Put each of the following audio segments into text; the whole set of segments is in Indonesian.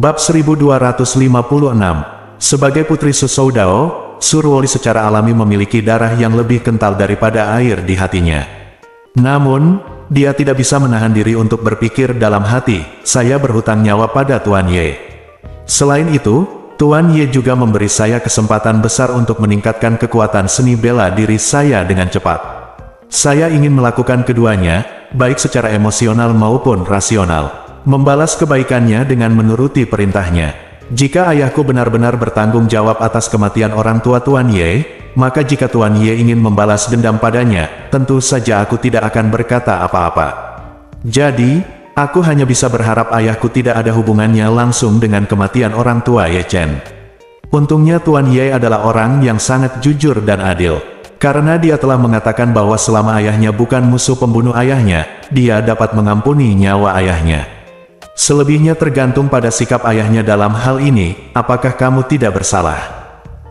Bab 1256. Sebagai putri Susoudao, Surwoli secara alami memiliki darah yang lebih kental daripada air di hatinya. Namun, dia tidak bisa menahan diri untuk berpikir dalam hati, saya berhutang nyawa pada Tuan Ye. Selain itu, Tuan Ye juga memberi saya kesempatan besar untuk meningkatkan kekuatan seni bela diri saya dengan cepat. Saya ingin melakukan keduanya, baik secara emosional maupun rasional. Membalas kebaikannya dengan menuruti perintahnya. Jika ayahku benar-benar bertanggung jawab atas kematian orang tua Tuan Ye, maka jika Tuan Ye ingin membalas dendam padanya, tentu saja aku tidak akan berkata apa-apa. Jadi, aku hanya bisa berharap ayahku tidak ada hubungannya langsung dengan kematian orang tua Ye Chen. Untungnya Tuan Ye adalah orang yang sangat jujur dan adil. Karena dia telah mengatakan bahwa selama ayahnya bukan musuh pembunuh ayahnya, dia dapat mengampuni nyawa ayahnya. Selebihnya tergantung pada sikap ayahnya dalam hal ini, apakah kamu tidak bersalah?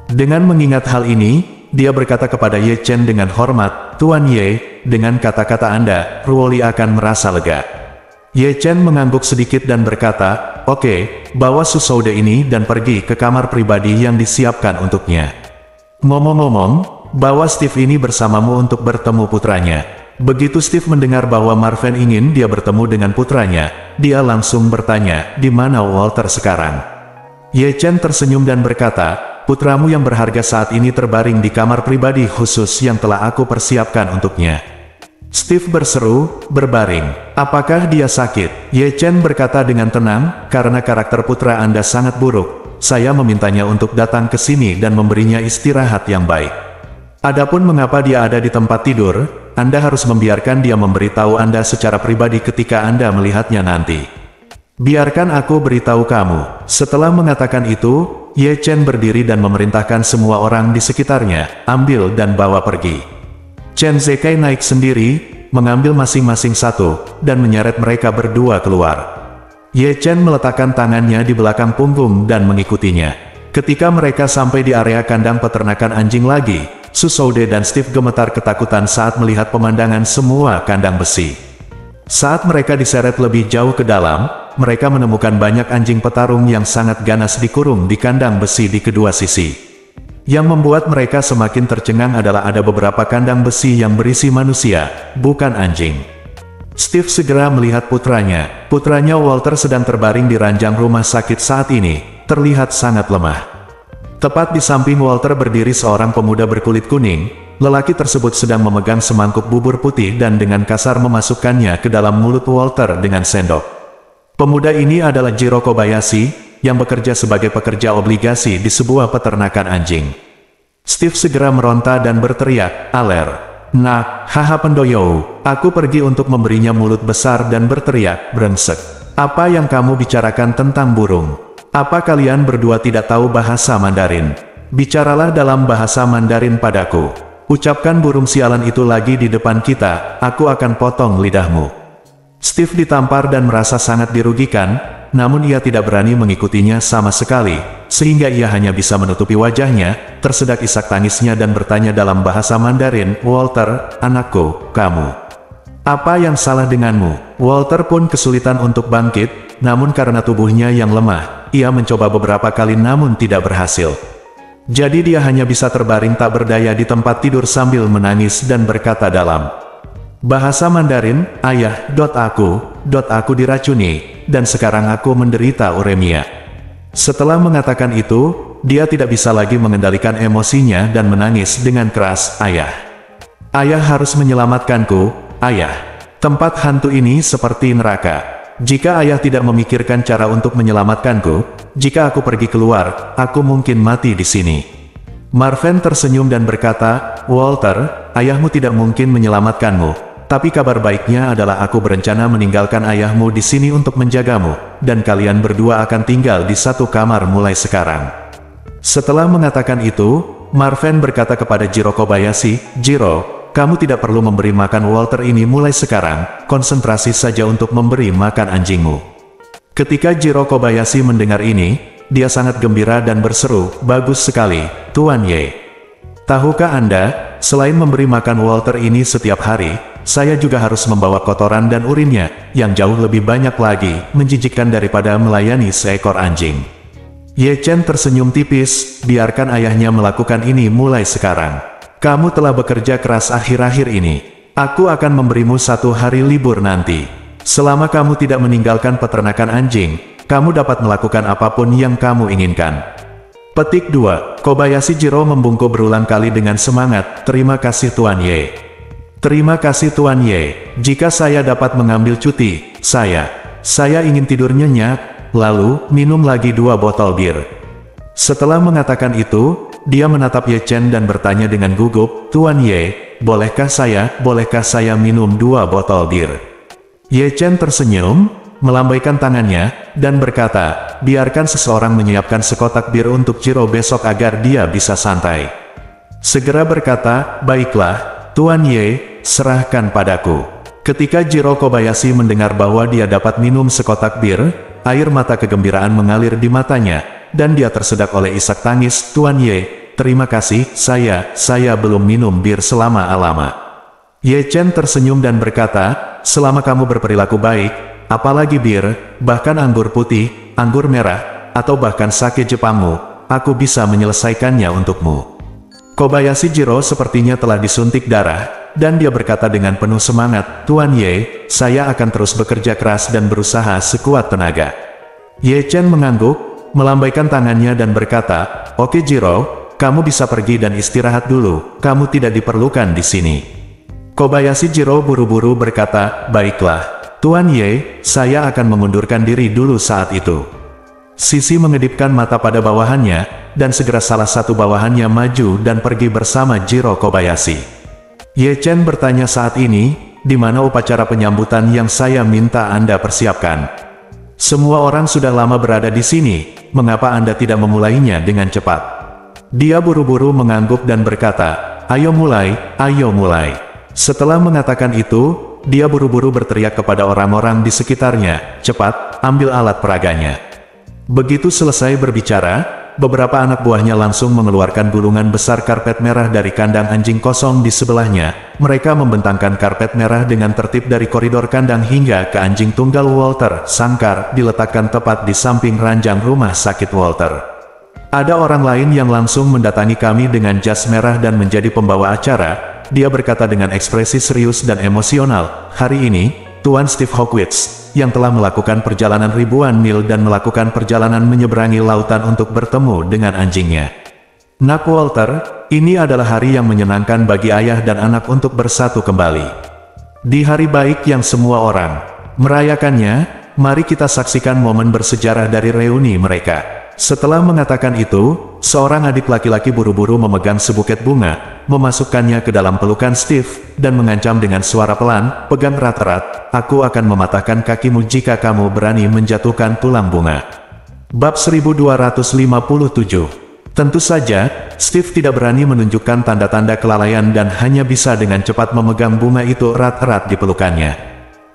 Dengan mengingat hal ini, dia berkata kepada Ye Chen dengan hormat, Tuan Ye, dengan kata-kata Anda, Ruoli akan merasa lega. Ye Chen mengangguk sedikit dan berkata, oke, bawa Susoude ini dan pergi ke kamar pribadi yang disiapkan untuknya. Ngomong-ngomong, bawa Steve ini bersamamu untuk bertemu putranya. Begitu Steve mendengar bahwa Marvin ingin dia bertemu dengan putranya, dia langsung bertanya, di mana Walter sekarang? Ye Chen tersenyum dan berkata, putramu yang berharga saat ini terbaring di kamar pribadi khusus yang telah aku persiapkan untuknya. Steve berseru, berbaring. Apakah dia sakit? Ye Chen berkata dengan tenang, karena karakter putra Anda sangat buruk, saya memintanya untuk datang ke sini dan memberinya istirahat yang baik. Adapun mengapa dia ada di tempat tidur, Anda harus membiarkan dia memberitahu Anda secara pribadi ketika Anda melihatnya nanti. Biarkan aku beritahu kamu. Setelah mengatakan itu, Ye Chen berdiri dan memerintahkan semua orang di sekitarnya, ambil dan bawa pergi. Chen Zekai naik sendiri, mengambil masing-masing satu, dan menyeret mereka berdua keluar. Ye Chen meletakkan tangannya di belakang punggung dan mengikutinya. Ketika mereka sampai di area kandang peternakan anjing lagi, Susoude dan Steve gemetar ketakutan saat melihat pemandangan semua kandang besi. Saat mereka diseret lebih jauh ke dalam, mereka menemukan banyak anjing petarung yang sangat ganas dikurung di kandang besi di kedua sisi. Yang membuat mereka semakin tercengang adalah ada beberapa kandang besi yang berisi manusia, bukan anjing. Steve segera melihat putranya. Putranya Walter sedang terbaring di ranjang rumah sakit saat ini, terlihat sangat lemah. Tepat di samping Walter berdiri seorang pemuda berkulit kuning. Lelaki tersebut sedang memegang semangkuk bubur putih dan dengan kasar memasukkannya ke dalam mulut Walter dengan sendok. Pemuda ini adalah Jiro Kobayashi, yang bekerja sebagai pekerja obligasi di sebuah peternakan anjing. Steve segera meronta dan berteriak, "Aler! Nah, haha pendoyo, aku pergi untuk memberinya mulut besar dan berteriak, brengsek. Apa yang kamu bicarakan tentang burung? Apa kalian berdua tidak tahu bahasa Mandarin? Bicaralah dalam bahasa Mandarin padaku. Ucapkan burung sialan itu lagi di depan kita, aku akan potong lidahmu." Steve ditampar dan merasa sangat dirugikan, namun ia tidak berani mengikutinya sama sekali, sehingga ia hanya bisa menutupi wajahnya, tersedak isak tangisnya dan bertanya dalam bahasa Mandarin, Walter, anakku, kamu. Apa yang salah denganmu? Walter pun kesulitan untuk bangkit, namun karena tubuhnya yang lemah, ia mencoba beberapa kali namun tidak berhasil. Jadi dia hanya bisa terbaring tak berdaya di tempat tidur sambil menangis dan berkata dalam bahasa Mandarin, ayah, aku diracuni, dan sekarang aku menderita uremia. Setelah mengatakan itu, dia tidak bisa lagi mengendalikan emosinya dan menangis dengan keras, ayah. Ayah harus menyelamatkanku, ayah. Tempat hantu ini seperti neraka. Jika ayah tidak memikirkan cara untuk menyelamatkanku, jika aku pergi keluar, aku mungkin mati di sini. Marvin tersenyum dan berkata, Walter, ayahmu tidak mungkin menyelamatkanmu. Tapi kabar baiknya adalah aku berencana meninggalkan ayahmu di sini untuk menjagamu, dan kalian berdua akan tinggal di satu kamar mulai sekarang. Setelah mengatakan itu, Marvin berkata kepada Jiro Kobayashi, Jiro, kamu tidak perlu memberi makan Walter ini mulai sekarang, konsentrasi saja untuk memberi makan anjingmu. Ketika Jiro Kobayashi mendengar ini, dia sangat gembira dan berseru, bagus sekali, Tuan Ye. Tahukah Anda, selain memberi makan Walter ini setiap hari, saya juga harus membawa kotoran dan urinnya, yang jauh lebih banyak lagi, menjijikkan daripada melayani seekor anjing. Ye Chen tersenyum tipis, biarkan ayahnya melakukan ini mulai sekarang. Kamu telah bekerja keras akhir-akhir ini. Aku akan memberimu 1 hari libur nanti. Selama kamu tidak meninggalkan peternakan anjing, kamu dapat melakukan apapun yang kamu inginkan. Petik 2. Kobayashi Jiro membungkuk berulang kali dengan semangat, terima kasih Tuan Ye. Terima kasih Tuan Ye, jika saya dapat mengambil cuti, saya ingin tidur nyenyak, lalu minum lagi 2 botol bir. Setelah mengatakan itu, dia menatap Ye Chen dan bertanya dengan gugup, Tuan Ye, bolehkah saya minum 2 botol bir? Ye Chen tersenyum, melambaikan tangannya, dan berkata, biarkan seseorang menyiapkan sekotak bir untuk Jiro besok agar dia bisa santai. Segera berkata, baiklah, Tuan Ye, serahkan padaku. Ketika Jiro Kobayashi mendengar bahwa dia dapat minum sekotak bir, air mata kegembiraan mengalir di matanya, dan dia tersedak oleh isak tangis, Tuan Ye, terima kasih, saya belum minum bir selama-lama. Ye Chen tersenyum dan berkata, selama kamu berperilaku baik, apalagi bir, bahkan anggur putih, anggur merah, atau bahkan sake Jepangmu, aku bisa menyelesaikannya untukmu. Kobayashi Jiro sepertinya telah disuntik darah, dan dia berkata dengan penuh semangat, Tuan Ye, saya akan terus bekerja keras dan berusaha sekuat tenaga. Ye Chen mengangguk, melambaikan tangannya dan berkata, oke Jiro, kamu bisa pergi dan istirahat dulu, kamu tidak diperlukan di sini. Kobayashi Jiro buru-buru berkata, baiklah, Tuan Ye, saya akan mengundurkan diri dulu saat itu. Sisi mengedipkan mata pada bawahannya, dan segera salah satu bawahannya maju dan pergi bersama Jiro Kobayashi. Ye Chen bertanya saat ini, di mana upacara penyambutan yang saya minta Anda persiapkan? Semua orang sudah lama berada di sini, mengapa Anda tidak memulainya dengan cepat? Dia buru-buru mengangguk dan berkata, ayo mulai, ayo mulai. Setelah mengatakan itu, dia buru-buru berteriak kepada orang-orang di sekitarnya, cepat, ambil alat peraganya. Begitu selesai berbicara, beberapa anak buahnya langsung mengeluarkan gulungan besar karpet merah dari kandang anjing kosong di sebelahnya. Mereka membentangkan karpet merah dengan tertib dari koridor kandang hingga ke anjing tunggal Walter. Sangkar diletakkan tepat di samping ranjang rumah sakit Walter. Ada orang lain yang langsung mendatangi kami dengan jas merah dan menjadi pembawa acara. Dia berkata dengan ekspresi serius dan emosional, hari ini, Tuan Steve Hawkwitz, yang telah melakukan perjalanan ribuan mil dan melakukan perjalanan menyeberangi lautan untuk bertemu dengan anjingnya. Nak Walter, ini adalah hari yang menyenangkan bagi ayah dan anak untuk bersatu kembali. Di hari baik yang semua orang merayakannya, mari kita saksikan momen bersejarah dari reuni mereka. Setelah mengatakan itu, seorang adik laki-laki buru-buru memegang sebuket bunga, memasukkannya ke dalam pelukan Steve, dan mengancam dengan suara pelan, pegang erat-erat, aku akan mematahkan kakimu jika kamu berani menjatuhkan tulang bunga. Bab 1257. Tentu saja, Steve tidak berani menunjukkan tanda-tanda kelalaian dan hanya bisa dengan cepat memegang bunga itu erat-erat di pelukannya.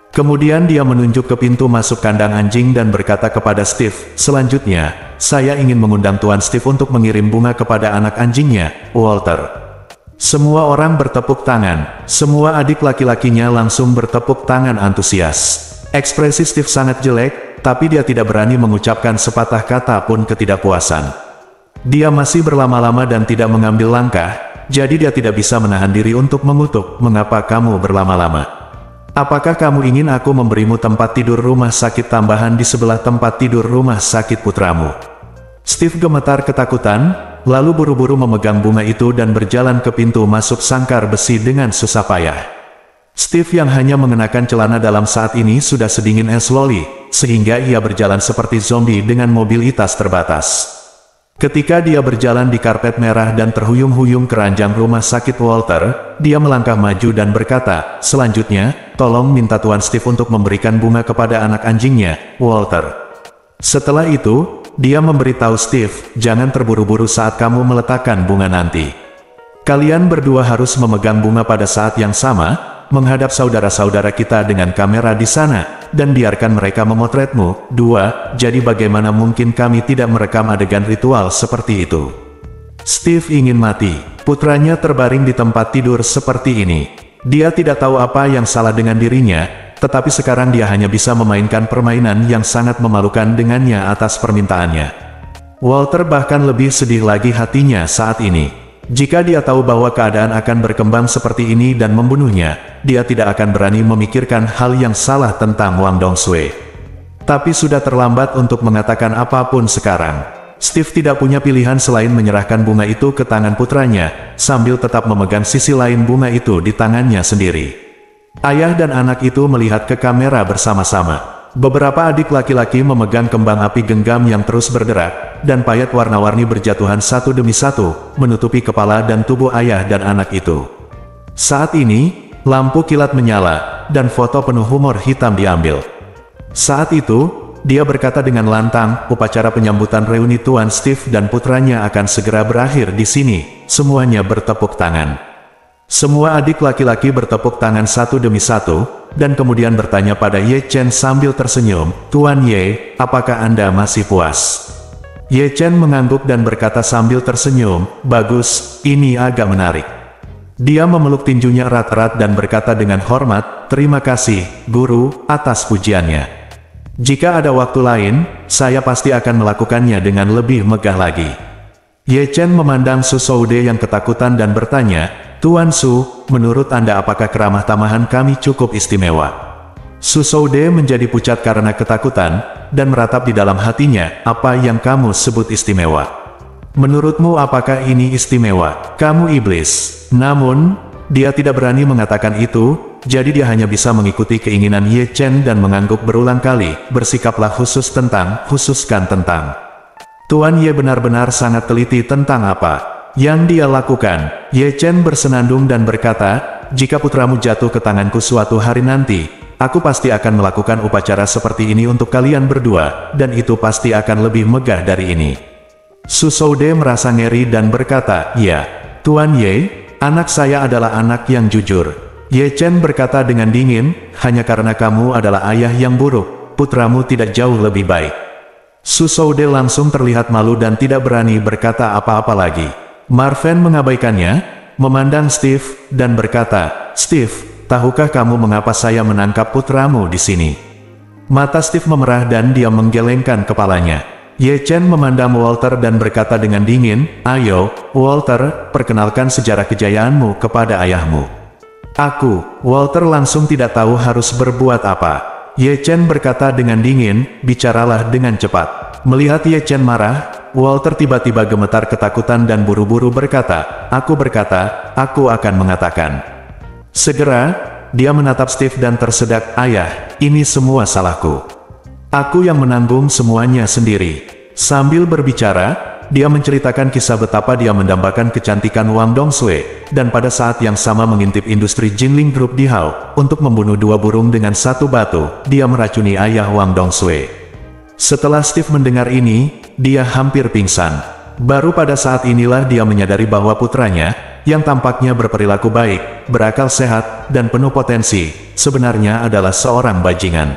Kemudian dia menunjuk ke pintu masuk kandang anjing dan berkata kepada Steve, selanjutnya, saya ingin mengundang Tuan Steve untuk mengirim bunga kepada anak anjingnya, Walter. Semua orang bertepuk tangan, semua adik laki-lakinya langsung bertepuk tangan antusias. Ekspresi Steve sangat jelek, tapi dia tidak berani mengucapkan sepatah kata pun ketidakpuasan. Dia masih berlama-lama dan tidak mengambil langkah, jadi dia tidak bisa menahan diri untuk mengutuk, mengapa kamu berlama-lama? Apakah kamu ingin aku memberimu tempat tidur rumah sakit tambahan di sebelah tempat tidur rumah sakit putramu? Steve gemetar ketakutan, lalu buru-buru memegang bunga itu dan berjalan ke pintu masuk sangkar besi dengan susah payah. Steve yang hanya mengenakan celana dalam saat ini sudah sedingin es loli, sehingga ia berjalan seperti zombie dengan mobilitas terbatas. Ketika dia berjalan di karpet merah dan terhuyung-huyung ke ranjang rumah sakit Walter, dia melangkah maju dan berkata, selanjutnya, tolong minta Tuan Steve untuk memberikan bunga kepada anak anjingnya, Walter. Setelah itu, dia memberitahu Steve, jangan terburu-buru saat kamu meletakkan bunga nanti. Kalian berdua harus memegang bunga pada saat yang sama, menghadap saudara-saudara kita dengan kamera di sana, dan biarkan mereka memotretmu. 2. Jadi bagaimana mungkin kami tidak merekam adegan ritual seperti itu? Steve ingin mati. Putranya terbaring di tempat tidur seperti ini. Dia tidak tahu apa yang salah dengan dirinya, tetapi sekarang dia hanya bisa memainkan permainan yang sangat memalukan dengannya atas permintaannya. Walter bahkan lebih sedih lagi hatinya saat ini. Jika dia tahu bahwa keadaan akan berkembang seperti ini dan membunuhnya, dia tidak akan berani memikirkan hal yang salah tentang Wang Dongsui. Tapi sudah terlambat untuk mengatakan apapun sekarang. Steve tidak punya pilihan selain menyerahkan bunga itu ke tangan putranya, sambil tetap memegang sisi lain bunga itu di tangannya sendiri. Ayah dan anak itu melihat ke kamera bersama-sama. Beberapa adik laki-laki memegang kembang api genggam yang terus berderak, dan payet warna-warni berjatuhan satu demi satu, menutupi kepala dan tubuh ayah dan anak itu. Saat ini, lampu kilat menyala, dan foto penuh humor hitam diambil. Saat itu, dia berkata dengan lantang, upacara penyambutan reuni Tuan Steve dan putranya akan segera berakhir di sini. Semuanya bertepuk tangan. Semua adik laki-laki bertepuk tangan satu demi satu, dan kemudian bertanya pada Ye Chen sambil tersenyum, "Tuan Ye, apakah Anda masih puas?" Ye Chen mengangguk dan berkata sambil tersenyum, "Bagus, ini agak menarik." Dia memeluk tinjunya erat-erat dan berkata dengan hormat, "Terima kasih, Guru, atas pujiannya. Jika ada waktu lain, saya pasti akan melakukannya dengan lebih megah lagi." Ye Chen memandang Su Soude yang ketakutan dan bertanya, "Tuan Su, menurut Anda apakah keramah tamahan kami cukup istimewa?" Su Soude menjadi pucat karena ketakutan, dan meratap di dalam hatinya, "Apa yang kamu sebut istimewa? Menurutmu apakah ini istimewa? Kamu iblis." Namun, dia tidak berani mengatakan itu, jadi dia hanya bisa mengikuti keinginan Ye Chen dan mengangguk berulang kali, "Bersikaplah khususkan tentang." Tuan Ye benar-benar sangat teliti tentang apa yang dia lakukan. Ye Chen bersenandung dan berkata, "Jika putramu jatuh ke tanganku suatu hari nanti, aku pasti akan melakukan upacara seperti ini untuk kalian berdua, dan itu pasti akan lebih megah dari ini." Su Soude merasa ngeri dan berkata, "Ya, Tuan Ye, anak saya adalah anak yang jujur." Ye Chen berkata dengan dingin, "Hanya karena kamu adalah ayah yang buruk, putramu tidak jauh lebih baik." Su Soude langsung terlihat malu dan tidak berani berkata apa-apa lagi. Marvin mengabaikannya, memandang Steve, dan berkata, "Steve, tahukah kamu mengapa saya menangkap putramu di sini?" Mata Steve memerah dan dia menggelengkan kepalanya. Ye Chen memandang Walter dan berkata dengan dingin, "Ayo, Walter, perkenalkan sejarah kejayaanmu kepada ayahmu." Walter langsung tidak tahu harus berbuat apa. Ye Chen berkata dengan dingin, "Bicaralah dengan cepat." Melihat Ye Chen marah, Walter tiba-tiba gemetar ketakutan dan buru-buru berkata, "Aku akan mengatakan." Segera, dia menatap Steve dan tersedak, "Ayah, ini semua salahku. Aku yang menanggung semuanya sendiri." Sambil berbicara, dia menceritakan kisah betapa dia mendambakan kecantikan Wang Dongsui, dan pada saat yang sama mengintip industri Jinling Group di Hao, untuk membunuh dua burung dengan satu batu, dia meracuni ayah Wang Dongsui. Setelah Steve mendengar ini, dia hampir pingsan. Baru pada saat inilah dia menyadari bahwa putranya, yang tampaknya berperilaku baik, berakal sehat, dan penuh potensi, sebenarnya adalah seorang bajingan.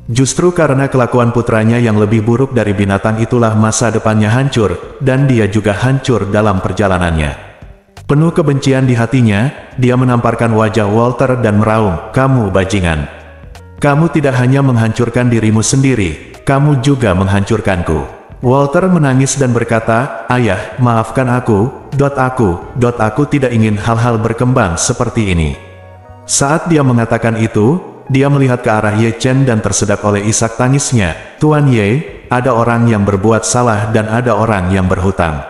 Justru karena kelakuan putranya yang lebih buruk dari binatang itulah masa depannya hancur, dan dia juga hancur dalam perjalanannya. Penuh kebencian di hatinya, dia menamparkan wajah Walter dan meraung, "Kamu bajingan. Kamu tidak hanya menghancurkan dirimu sendiri, kamu juga menghancurkanku." Walter menangis dan berkata, "Ayah, maafkan aku, aku tidak ingin hal-hal berkembang seperti ini." Saat dia mengatakan itu, dia melihat ke arah Ye Chen dan tersedak oleh isak tangisnya. "Tuan Ye, ada orang yang berbuat salah dan ada orang yang berhutang.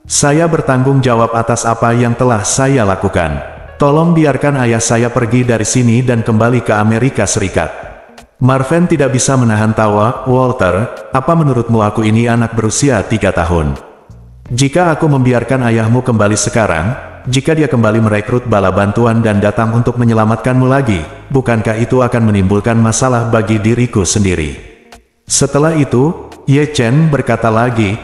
Saya bertanggung jawab atas apa yang telah saya lakukan. Tolong biarkan ayah saya pergi dari sini dan kembali ke Amerika Serikat." Marvin tidak bisa menahan tawa. "Walter, apa menurutmu aku ini anak berusia 3 tahun? Jika aku membiarkan ayahmu kembali sekarang, jika dia kembali merekrut bala bantuan dan datang untuk menyelamatkanmu lagi, bukankah itu akan menimbulkan masalah bagi diriku sendiri?" Setelah itu, Ye Chen berkata lagi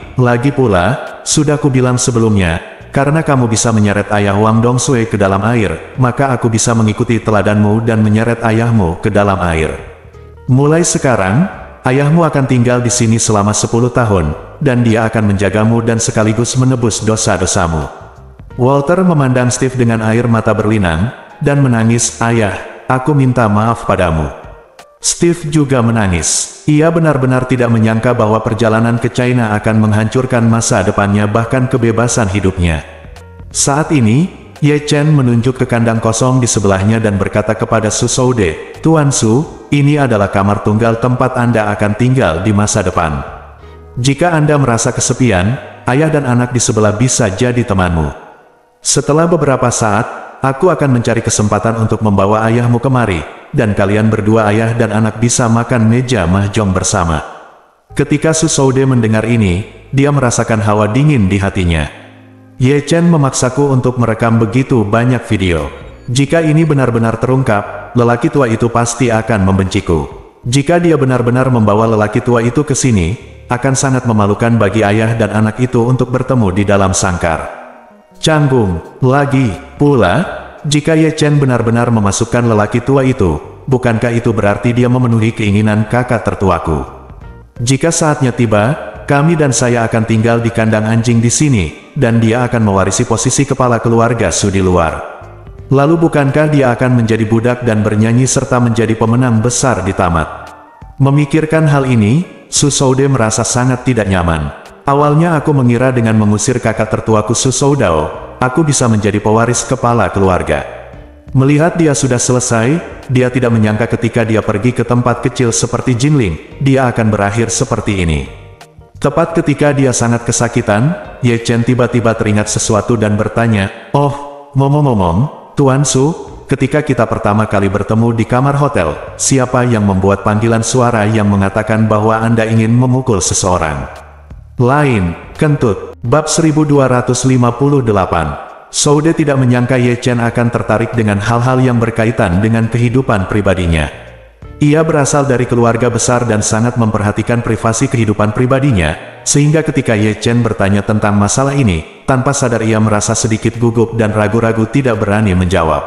pula, "Sudah kubilang sebelumnya, karena kamu bisa menyeret ayah Wang Dongsui ke dalam air, maka aku bisa mengikuti teladanmu dan menyeret ayahmu ke dalam air. Mulai sekarang, ayahmu akan tinggal di sini selama 10 tahun, dan dia akan menjagamu dan sekaligus menebus dosa-dosamu." Walter memandang Steve dengan air mata berlinang, dan menangis, "Ayah, aku minta maaf padamu." Steve juga menangis. Ia benar-benar tidak menyangka bahwa perjalanan ke China akan menghancurkan masa depannya bahkan kebebasan hidupnya. Saat ini, Ye Chen menunjuk ke kandang kosong di sebelahnya dan berkata kepada Su Shoude, "Tuan Su, ini adalah kamar tunggal tempat Anda akan tinggal di masa depan. Jika Anda merasa kesepian, ayah dan anak di sebelah bisa jadi temanmu. Setelah beberapa saat, aku akan mencari kesempatan untuk membawa ayahmu kemari, dan kalian berdua ayah dan anak bisa makan meja mahjong bersama." Ketika Su Shoude mendengar ini, dia merasakan hawa dingin di hatinya. Ye Chen memaksaku untuk merekam begitu banyak video. Jika ini benar-benar terungkap, lelaki tua itu pasti akan membenciku. Jika dia benar-benar membawa lelaki tua itu ke sini, akan sangat memalukan bagi ayah dan anak itu untuk bertemu di dalam sangkar. Canggung, lagi pula, jika Ye Chen benar-benar memasukkan lelaki tua itu, bukankah itu berarti dia memenuhi keinginan kakak tertuaku? Jika saatnya tiba, kami dan saya akan tinggal di kandang anjing di sini, dan dia akan mewarisi posisi kepala keluarga Su di luar. Lalu bukankah dia akan menjadi budak dan bernyanyi serta menjadi pemenang besar di tamat? Memikirkan hal ini, Su Shoude merasa sangat tidak nyaman. Awalnya aku mengira dengan mengusir kakak tertuaku Su Shoudao, aku bisa menjadi pewaris kepala keluarga. Melihat dia sudah selesai, dia tidak menyangka ketika dia pergi ke tempat kecil seperti Jinling, dia akan berakhir seperti ini. Tepat ketika dia sangat kesakitan, Ye Chen tiba-tiba teringat sesuatu dan bertanya, "Oh, ngomong-ngomong, Tuan Su, ketika kita pertama kali bertemu di kamar hotel, siapa yang membuat panggilan suara yang mengatakan bahwa Anda ingin memukul seseorang?" Lain, kentut. Bab 1258. Shoude tidak menyangka Ye Chen akan tertarik dengan hal-hal yang berkaitan dengan kehidupan pribadinya. Ia berasal dari keluarga besar dan sangat memperhatikan privasi kehidupan pribadinya, sehingga ketika Ye Chen bertanya tentang masalah ini, tanpa sadar ia merasa sedikit gugup dan ragu-ragu tidak berani menjawab.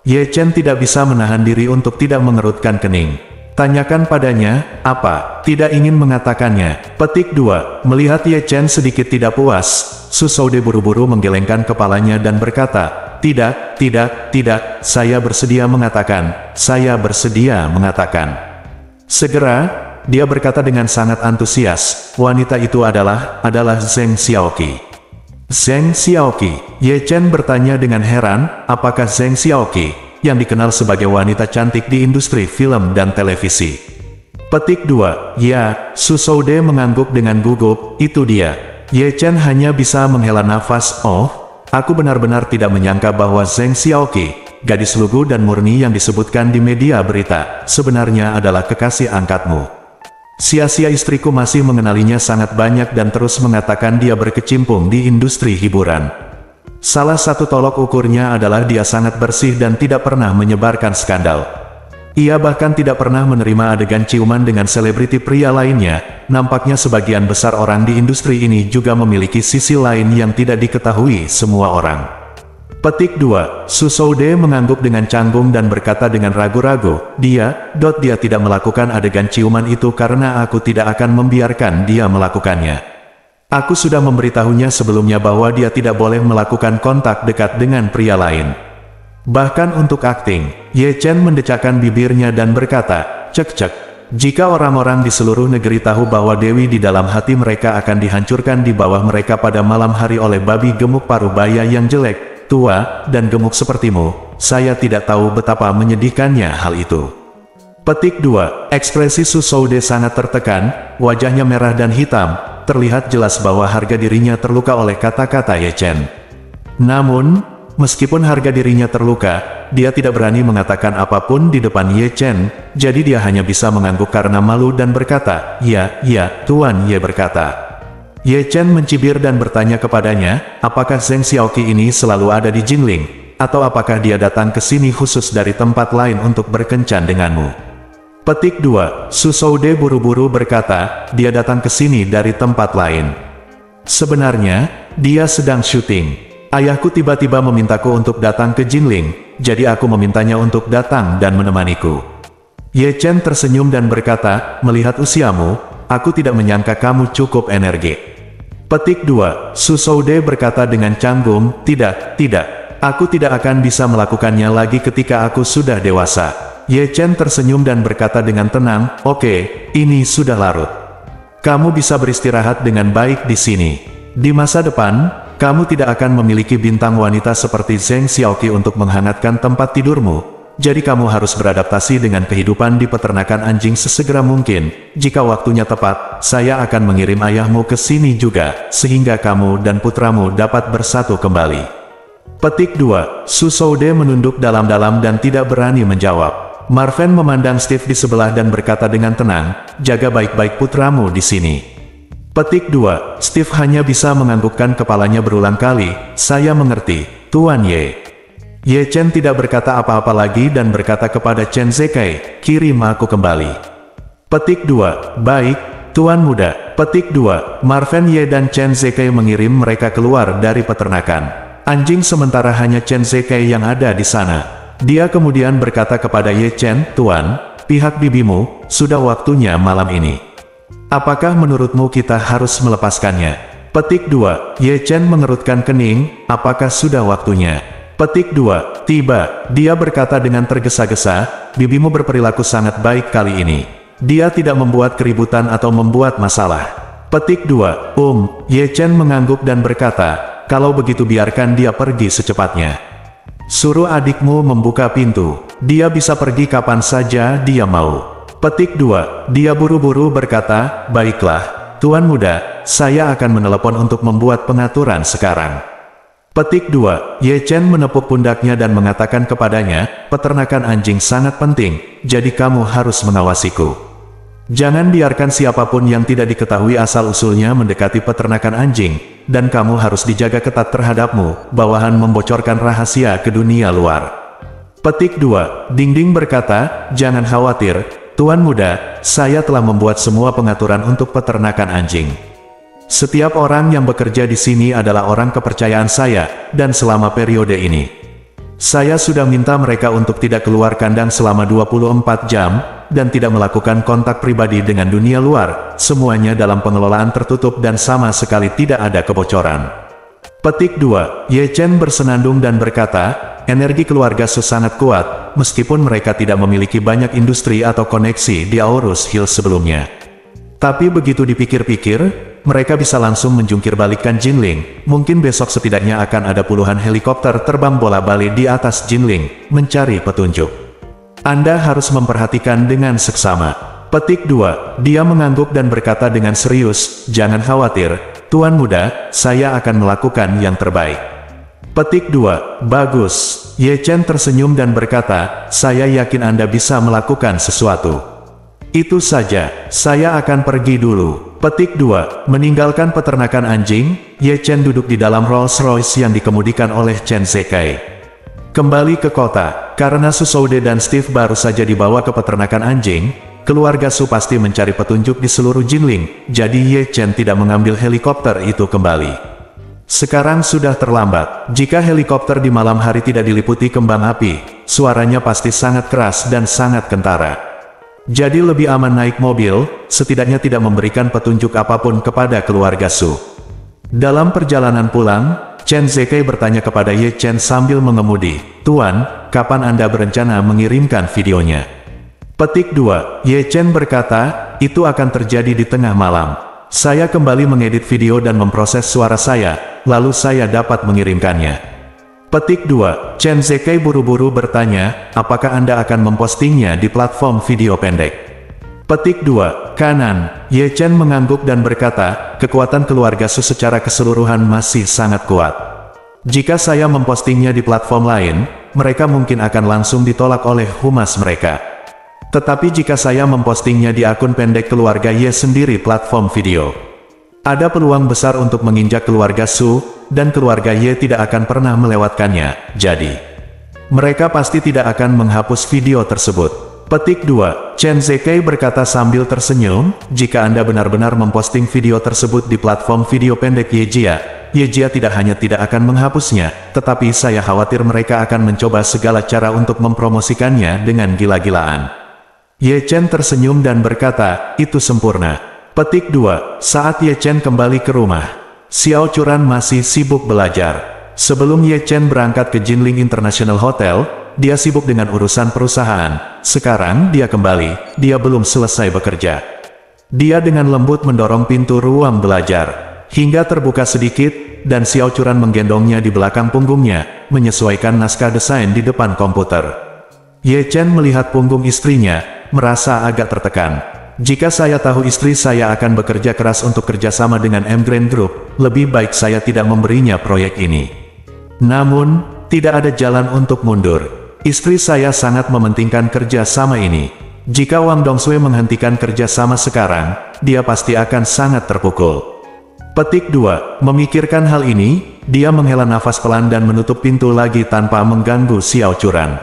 Ye Chen tidak bisa menahan diri untuk tidak mengerutkan kening. Tanyakan padanya, apa, tidak ingin mengatakannya. Petik 2. Melihat Ye Chen sedikit tidak puas, Su Shoude buru-buru menggelengkan kepalanya dan berkata, Tidak, saya bersedia mengatakan, Segera, dia berkata dengan sangat antusias, wanita itu adalah Zheng Xiaoqi. Zheng Xiaoqi. Ye Chen bertanya dengan heran, apakah Zheng Xiaoqi, yang dikenal sebagai wanita cantik di industri film dan televisi? Petik 2. Ya, Su Shoude mengangguk dengan gugup, itu dia. Ye Chen hanya bisa menghela nafas, aku benar-benar tidak menyangka bahwa Zheng Xiaoqi, gadis lugu dan murni yang disebutkan di media berita, sebenarnya adalah kekasih angkatmu. Sia-sia istriku masih mengenalinya sangat banyak dan terus mengatakan dia berkecimpung di industri hiburan. Salah satu tolok ukurnya adalah dia sangat bersih dan tidak pernah menyebarkan skandal. Ia bahkan tidak pernah menerima adegan ciuman dengan selebriti pria lainnya. Nampaknya sebagian besar orang di industri ini juga memiliki sisi lain yang tidak diketahui semua orang. Petik 2. Su Shoude mengangguk dengan canggung dan berkata dengan ragu-ragu, dia tidak melakukan adegan ciuman itu karena aku tidak akan membiarkan dia melakukannya. Aku sudah memberitahunya sebelumnya bahwa dia tidak boleh melakukan kontak dekat dengan pria lain. Bahkan untuk akting, Ye Chen mendecakkan bibirnya dan berkata, cek, jika orang-orang di seluruh negeri tahu bahwa Dewi di dalam hati mereka akan dihancurkan di bawah mereka pada malam hari oleh babi gemuk parubaya yang jelek, tua, dan gemuk sepertimu, saya tidak tahu betapa menyedihkannya hal itu. Petik 2. Ekspresi Su Shoude sangat tertekan, wajahnya merah dan hitam, terlihat jelas bahwa harga dirinya terluka oleh kata-kata Ye Chen. Namun, meskipun harga dirinya terluka, dia tidak berani mengatakan apapun di depan Ye Chen, jadi dia hanya bisa mengangguk karena malu dan berkata, ya, Tuan Ye berkata. Ye Chen mencibir dan bertanya kepadanya, apakah Zheng Xiaoqi ini selalu ada di Jinling, atau apakah dia datang ke sini khusus dari tempat lain untuk berkencan denganmu? Petik 2. Su Shoude buru-buru berkata, dia datang ke sini dari tempat lain. Sebenarnya, dia sedang syuting. Ayahku tiba-tiba memintaku untuk datang ke Jinling, jadi aku memintanya untuk datang dan menemaniku. Ye Chen tersenyum dan berkata, melihat usiamu, aku tidak menyangka kamu cukup energi. Petik 2. Su Shoude berkata dengan canggung, tidak, aku tidak akan bisa melakukannya lagi ketika aku sudah dewasa. Ye Chen tersenyum dan berkata dengan tenang, oke, ini sudah larut. Kamu bisa beristirahat dengan baik di sini. Di masa depan, kamu tidak akan memiliki bintang wanita seperti Zheng Xiaoqi untuk menghangatkan tempat tidurmu. Jadi kamu harus beradaptasi dengan kehidupan di peternakan anjing sesegera mungkin. Jika waktunya tepat, saya akan mengirim ayahmu ke sini juga, sehingga kamu dan putramu dapat bersatu kembali. Petik 2. Su Shoude menunduk dalam-dalam dan tidak berani menjawab. Marven memandang Steve di sebelah dan berkata dengan tenang, jaga baik-baik putramu di sini. Petik 2. Steve hanya bisa menganggukkan kepalanya berulang kali, saya mengerti, Tuan Ye. Ye Chen tidak berkata apa-apa lagi dan berkata kepada Chen Zekai, kirim aku kembali. Petik 2. Baik, Tuan Muda. Petik 2. Marven Ye dan Chen Zekai mengirim mereka keluar dari peternakan anjing sementara hanya Chen Zekai yang ada di sana. Dia kemudian berkata kepada Ye Chen, Tuan, pihak bibimu, sudah waktunya malam ini. Apakah menurutmu kita harus melepaskannya? Petik 2. Ye Chen mengerutkan kening, apakah sudah waktunya? Petik 2. Tiba, dia berkata dengan tergesa-gesa, bibimu berperilaku sangat baik kali ini. Dia tidak membuat keributan atau membuat masalah. Petik 2. Ye Chen mengangguk dan berkata, kalau begitu biarkan dia pergi secepatnya. Suruh adikmu membuka pintu. Dia bisa pergi kapan saja dia mau. Petik 2. Dia buru-buru berkata, baiklah, Tuan Muda, saya akan menelepon untuk membuat pengaturan sekarang. Petik 2. Ye Chen menepuk pundaknya dan mengatakan kepadanya, peternakan anjing sangat penting, jadi kamu harus mengawasiku. Jangan biarkan siapapun yang tidak diketahui asal-usulnya mendekati peternakan anjing, dan kamu harus dijaga ketat terhadapmu, bawahan membocorkan rahasia ke dunia luar. Petik 2. Ding berkata, jangan khawatir, Tuan Muda, saya telah membuat semua pengaturan untuk peternakan anjing. Setiap orang yang bekerja di sini adalah orang kepercayaan saya, dan selama periode ini, saya sudah minta mereka untuk tidak keluar kandang selama 24 jam, dan tidak melakukan kontak pribadi dengan dunia luar, semuanya dalam pengelolaan tertutup dan sama sekali tidak ada kebocoran. Petik 2. Ye Chen bersenandung dan berkata, energi keluarga Su sangat kuat, meskipun mereka tidak memiliki banyak industri atau koneksi di Aorus Hill sebelumnya. Tapi begitu dipikir-pikir, mereka bisa langsung menjungkir balikkan Jinling. Mungkin besok setidaknya akan ada puluhan helikopter terbang bola-balik di atas Jinling, mencari petunjuk. Anda harus memperhatikan dengan seksama. Petik 2. Dia mengangguk dan berkata dengan serius, jangan khawatir, Tuan Muda, saya akan melakukan yang terbaik. Petik 2. Bagus. Ye Chen tersenyum dan berkata, saya yakin Anda bisa melakukan sesuatu. Itu saja, saya akan pergi dulu. Petik 2. Meninggalkan peternakan anjing, Ye Chen duduk di dalam Rolls-Royce yang dikemudikan oleh Chen Zekai. Kembali ke kota, karena Su Shoude dan Steve baru saja dibawa ke peternakan anjing, keluarga Su pasti mencari petunjuk di seluruh Jinling, jadi Ye Chen tidak mengambil helikopter itu kembali. Sekarang sudah terlambat, jika helikopter di malam hari tidak diliputi kembang api, suaranya pasti sangat keras dan sangat kentara. Jadi lebih aman naik mobil, setidaknya tidak memberikan petunjuk apapun kepada keluarga Su. Dalam perjalanan pulang, Chen Zekai bertanya kepada Ye Chen sambil mengemudi, Tuan, kapan Anda berencana mengirimkan videonya? Petik 2. Ye Chen berkata, itu akan terjadi di tengah malam. Saya kembali mengedit video dan memproses suara saya, lalu saya dapat mengirimkannya. Petik 2. Chen Zekai buru-buru bertanya, apakah Anda akan mempostingnya di platform video pendek? Petik 2. Kanan. Ye Chen mengangguk dan berkata, kekuatan keluarga Su secara keseluruhan masih sangat kuat. Jika saya mempostingnya di platform lain, mereka mungkin akan langsung ditolak oleh humas mereka. Tetapi jika saya mempostingnya di akun pendek keluarga Ye sendiri platform video, ada peluang besar untuk menginjak keluarga Su, dan keluarga Ye tidak akan pernah melewatkannya, jadi mereka pasti tidak akan menghapus video tersebut. Petik 2. Chen Zekai berkata sambil tersenyum, jika Anda benar-benar memposting video tersebut di platform video pendek Yejia tidak hanya tidak akan menghapusnya, tetapi saya khawatir mereka akan mencoba segala cara untuk mempromosikannya dengan gila-gilaan. Ye Chen tersenyum dan berkata, itu sempurna. Petik 2. Saat Ye Chen kembali ke rumah, Xiao Churan masih sibuk belajar. Sebelum Ye Chen berangkat ke Jinling International Hotel, dia sibuk dengan urusan perusahaan. Sekarang dia kembali, dia belum selesai bekerja. Dia dengan lembut mendorong pintu ruang belajar, hingga terbuka sedikit, dan Xiao Churan menggendongnya di belakang punggungnya, menyesuaikan naskah desain di depan komputer. Ye Chen melihat punggung istrinya, merasa agak tertekan. Jika saya tahu istri saya akan bekerja keras untuk kerjasama dengan M Grand Group, lebih baik saya tidak memberinya proyek ini. Namun, tidak ada jalan untuk mundur. Istri saya sangat mementingkan kerjasama ini. Jika Wang Dongsui menghentikan kerjasama sekarang, dia pasti akan sangat terpukul. Petik 2. Memikirkan hal ini, dia menghela nafas pelan dan menutup pintu lagi tanpa mengganggu Xiao Churan.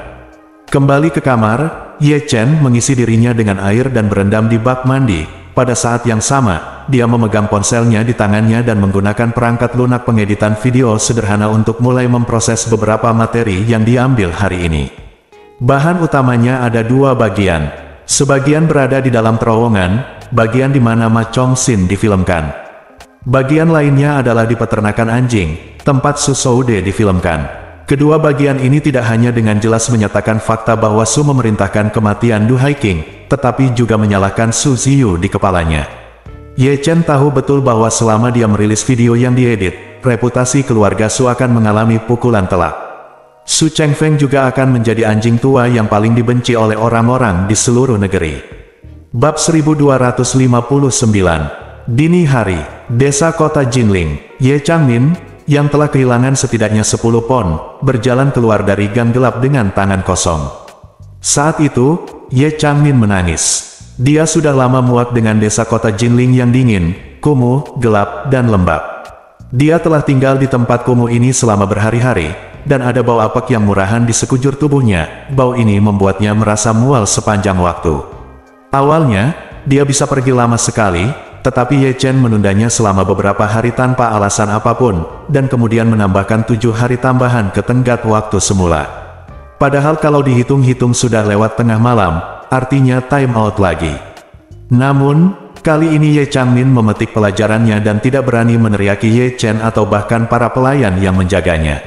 Kembali ke kamar, Ye Chen mengisi dirinya dengan air dan berendam di bak mandi. Pada saat yang sama, dia memegang ponselnya di tangannya dan menggunakan perangkat lunak pengeditan video sederhana untuk mulai memproses beberapa materi yang diambil hari ini. Bahan utamanya ada dua bagian. Sebagian berada di dalam terowongan, bagian di mana Ma Chongxin difilmkan. Bagian lainnya adalah di peternakan anjing, tempat Su Shoude difilmkan. Kedua bagian ini tidak hanya dengan jelas menyatakan fakta bahwa Su memerintahkan kematian Du Haiking, tetapi juga menyalahkan Su Ziyu di kepalanya. Ye Chen tahu betul bahwa selama dia merilis video yang diedit, reputasi keluarga Su akan mengalami pukulan telak. Su Chengfeng juga akan menjadi anjing tua yang paling dibenci oleh orang-orang di seluruh negeri. Bab 1259. Dini hari, desa kota Jinling, Ye Changmin, yang telah kehilangan setidaknya 10 pon, berjalan keluar dari gang gelap dengan tangan kosong. Saat itu, Ye Changmin menangis. Dia sudah lama muak dengan desa kota Jinling yang dingin, kumuh, gelap, dan lembab. Dia telah tinggal di tempat kumuh ini selama berhari-hari, dan ada bau apek yang murahan di sekujur tubuhnya. Bau ini membuatnya merasa mual sepanjang waktu. Awalnya, dia bisa pergi lama sekali, tetapi Ye Chen menundanya selama beberapa hari tanpa alasan apapun, dan kemudian menambahkan 7 hari tambahan ke tenggat waktu semula. Padahal kalau dihitung-hitung sudah lewat tengah malam, artinya time out lagi. Namun, kali ini Ye Changmin memetik pelajarannya dan tidak berani meneriaki Ye Chen atau bahkan para pelayan yang menjaganya.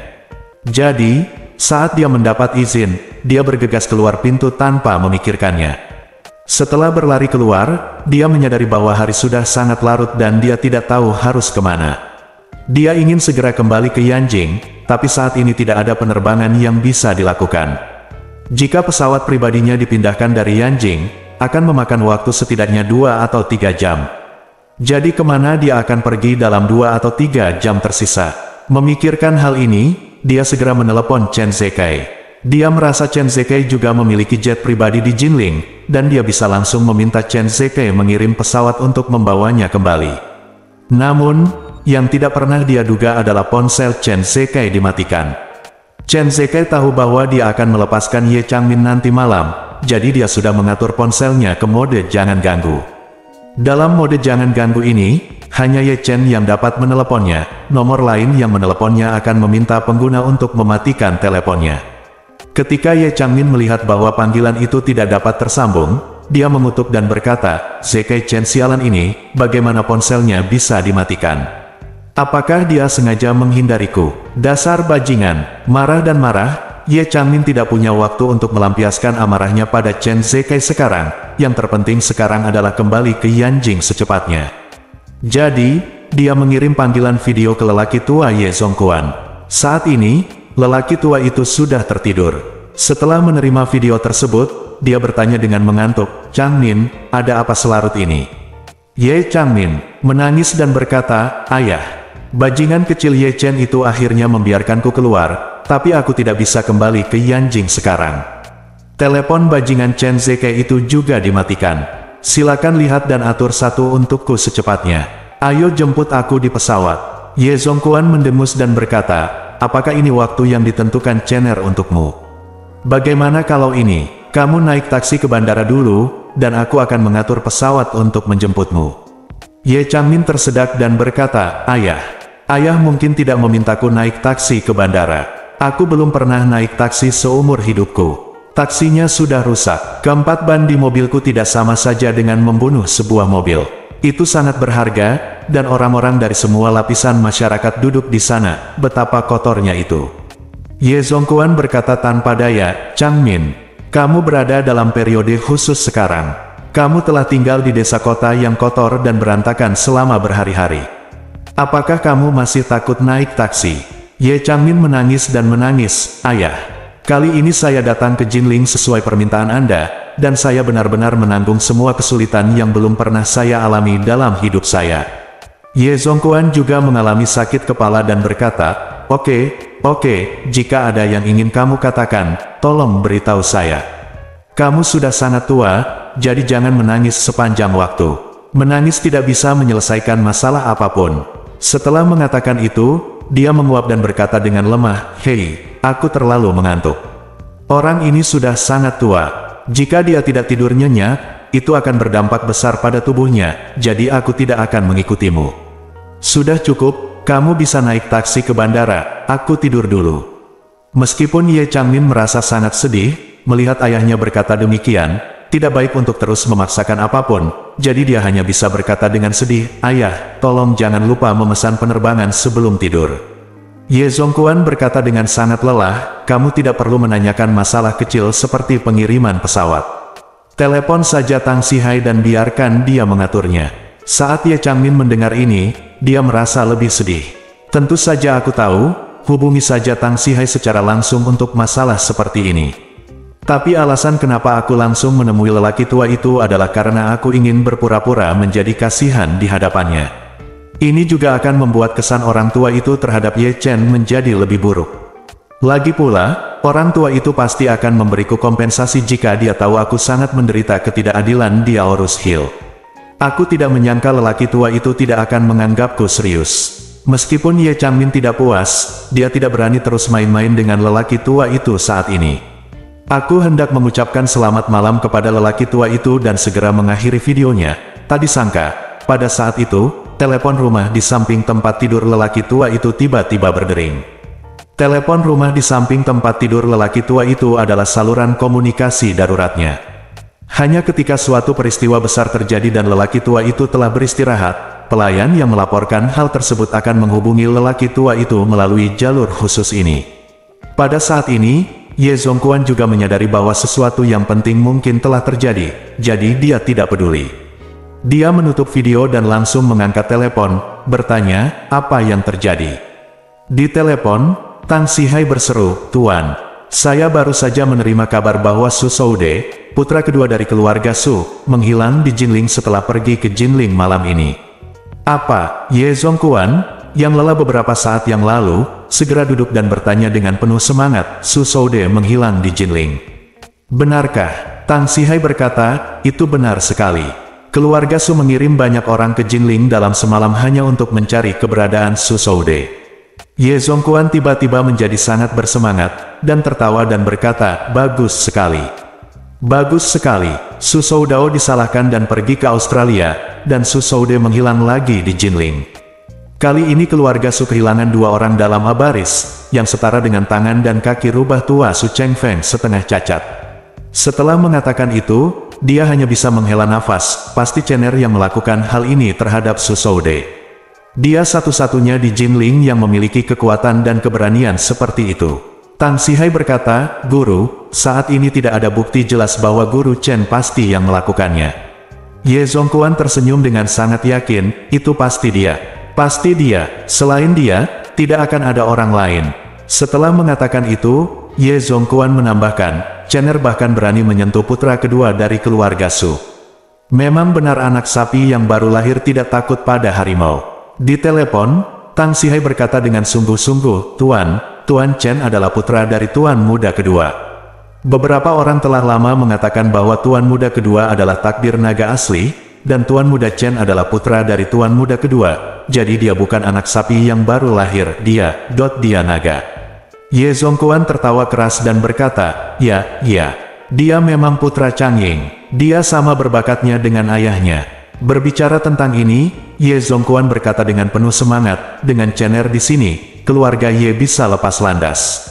Jadi, saat dia mendapat izin, dia bergegas keluar pintu tanpa memikirkannya. Setelah berlari keluar, dia menyadari bahwa hari sudah sangat larut dan dia tidak tahu harus kemana. Dia ingin segera kembali ke Yanjing, tapi saat ini tidak ada penerbangan yang bisa dilakukan. Jika pesawat pribadinya dipindahkan dari Yanjing, akan memakan waktu setidaknya 2 atau 3 jam. Jadi kemana dia akan pergi dalam 2 atau 3 jam tersisa? Memikirkan hal ini, dia segera menelepon Chen Zekai. Dia merasa Chen Zekai juga memiliki jet pribadi di Jinling, dan dia bisa langsung meminta Chen Zekai mengirim pesawat untuk membawanya kembali. Namun, yang tidak pernah dia duga adalah ponsel Chen Zekai dimatikan. Chen Zekai tahu bahwa dia akan melepaskan Ye Changmin nanti malam, jadi dia sudah mengatur ponselnya ke mode jangan ganggu. Dalam mode jangan ganggu ini, hanya Ye Chen yang dapat meneleponnya, nomor lain yang meneleponnya akan meminta pengguna untuk mematikan teleponnya. Ketika Ye Changmin melihat bahwa panggilan itu tidak dapat tersambung, dia mengutuk dan berkata, "Zekai Chen sialan ini, bagaimana ponselnya bisa dimatikan? Apakah dia sengaja menghindariku? Dasar bajingan!" Marah dan marah, Ye Changmin tidak punya waktu untuk melampiaskan amarahnya pada Chen Zekai sekarang. Yang terpenting sekarang adalah kembali ke Yanjing secepatnya. Jadi, dia mengirim panggilan video ke lelaki tua Ye Zongquan. Saat ini, lelaki tua itu sudah tertidur. Setelah menerima video tersebut, dia bertanya dengan mengantuk, "Changmin, ada apa selarut ini?" Ye Changmin menangis dan berkata, "Ayah, bajingan kecil Ye Chen itu akhirnya membiarkanku keluar, tapi aku tidak bisa kembali ke Yanjing sekarang. Telepon bajingan Chen Zekai itu juga dimatikan. Silakan lihat dan atur satu untukku secepatnya. Ayo jemput aku di pesawat." Ye Zongquan mendengus dan berkata, "Apakah ini waktu yang ditentukan Chener untukmu? Bagaimana kalau ini, kamu naik taksi ke bandara dulu, dan aku akan mengatur pesawat untuk menjemputmu." Ye Changmin tersedak dan berkata, Ayah mungkin tidak memintaku naik taksi ke bandara. Aku belum pernah naik taksi seumur hidupku. Taksinya sudah rusak. Keempat ban di mobilku tidak sama saja dengan membunuh sebuah mobil. Itu sangat berharga, dan orang-orang dari semua lapisan masyarakat duduk di sana, betapa kotornya itu. Ye Zongquan berkata tanpa daya, "Changmin, kamu berada dalam periode khusus sekarang. Kamu telah tinggal di desa kota yang kotor dan berantakan selama berhari-hari. Apakah kamu masih takut naik taksi?" Ye Changmin menangis dan menangis, "Ayah, kali ini saya datang ke Jinling sesuai permintaan Anda, dan saya benar-benar menanggung semua kesulitan yang belum pernah saya alami dalam hidup saya." Ye Zongquan juga mengalami sakit kepala dan berkata, Oke, jika ada yang ingin kamu katakan, tolong beritahu saya. Kamu sudah sangat tua, jadi jangan menangis sepanjang waktu. Menangis tidak bisa menyelesaikan masalah apapun." Setelah mengatakan itu, dia menguap dan berkata dengan lemah, "Hei, aku terlalu mengantuk. Orang ini sudah sangat tua. Jika dia tidak tidur nyenyak, itu akan berdampak besar pada tubuhnya, jadi aku tidak akan mengikutimu. Sudah cukup. Kamu bisa naik taksi ke bandara, aku tidur dulu." Meskipun Ye Changmin merasa sangat sedih, melihat ayahnya berkata demikian, tidak baik untuk terus memaksakan apapun, jadi dia hanya bisa berkata dengan sedih, "Ayah, tolong jangan lupa memesan penerbangan sebelum tidur." Ye Zongquan berkata dengan sangat lelah, "Kamu tidak perlu menanyakan masalah kecil seperti pengiriman pesawat. Telepon saja Tang Sihai dan biarkan dia mengaturnya." Saat Ye Changmin mendengar ini, dia merasa lebih sedih. "Tentu saja aku tahu, hubungi saja Tang Sihai secara langsung untuk masalah seperti ini. Tapi alasan kenapa aku langsung menemui lelaki tua itu adalah karena aku ingin berpura-pura menjadi kasihan di hadapannya. Ini juga akan membuat kesan orang tua itu terhadap Ye Chen menjadi lebih buruk. Lagi pula, orang tua itu pasti akan memberiku kompensasi jika dia tahu aku sangat menderita ketidakadilan di Aorus Hill. Aku tidak menyangka lelaki tua itu tidak akan menganggapku serius." Meskipun Ye Changmin tidak puas, dia tidak berani terus main-main dengan lelaki tua itu saat ini. "Aku hendak mengucapkan selamat malam kepada lelaki tua itu dan segera mengakhiri videonya. Tadi sangka, pada saat itu, telepon rumah di samping tempat tidur lelaki tua itu tiba-tiba berdering. Telepon rumah di samping tempat tidur lelaki tua itu adalah saluran komunikasi daruratnya. Hanya ketika suatu peristiwa besar terjadi dan lelaki tua itu telah beristirahat, pelayan yang melaporkan hal tersebut akan menghubungi lelaki tua itu melalui jalur khusus ini. Pada saat ini, Ye Zongquan juga menyadari bahwa sesuatu yang penting mungkin telah terjadi, jadi dia tidak peduli. Dia menutup video dan langsung mengangkat telepon, bertanya, "Apa yang terjadi?" Di telepon, Tang Sihai berseru, "Tuan, saya baru saja menerima kabar bahwa Su Soude, putra kedua dari keluarga Su, menghilang di Jinling setelah pergi ke Jinling malam ini." "Apa?" Ye Zongquan, yang lelah beberapa saat yang lalu, segera duduk dan bertanya dengan penuh semangat, "Su Soude menghilang di Jinling. Benarkah?" Tang Sihai berkata, "Itu benar sekali. Keluarga Su mengirim banyak orang ke Jinling dalam semalam hanya untuk mencari keberadaan Su Soude." Ye Zongquan tiba-tiba menjadi sangat bersemangat, dan tertawa dan berkata, "Bagus sekali. Bagus sekali, Su Soudao disalahkan dan pergi ke Australia, dan Su Soude menghilang lagi di Jinling. Kali ini keluarga Su kehilangan dua orang dalam abaris, yang setara dengan tangan dan kaki rubah tua Su Chengfeng setengah cacat." Setelah mengatakan itu, dia hanya bisa menghela nafas, pasti Chener yang melakukan hal ini terhadap Su Soude. Dia satu-satunya di Jinling yang memiliki kekuatan dan keberanian seperti itu. Tang Sihai berkata, "Guru, saat ini tidak ada bukti jelas bahwa Guru Chen pasti yang melakukannya." Ye Zongquan tersenyum dengan sangat yakin, "Itu pasti dia. Pasti dia. Selain dia, tidak akan ada orang lain." Setelah mengatakan itu, Ye Zongquan menambahkan, "Chener bahkan berani menyentuh putra kedua dari keluarga Su. Memang benar anak sapi yang baru lahir tidak takut pada harimau." Di telepon, Tang Sihai berkata dengan sungguh-sungguh, Tuan Chen adalah putra dari Tuan Muda kedua. Beberapa orang telah lama mengatakan bahwa Tuan Muda kedua adalah takdir naga asli, dan Tuan Muda Chen adalah putra dari Tuan Muda kedua, jadi dia bukan anak sapi yang baru lahir, dia naga." Ye Zongquan tertawa keras dan berkata, Ya, dia memang putra Changying. Dia sama berbakatnya dengan ayahnya." Berbicara tentang ini, Ye Zongquan berkata dengan penuh semangat, "Dengan Chener di sini, keluarga Ye bisa lepas landas.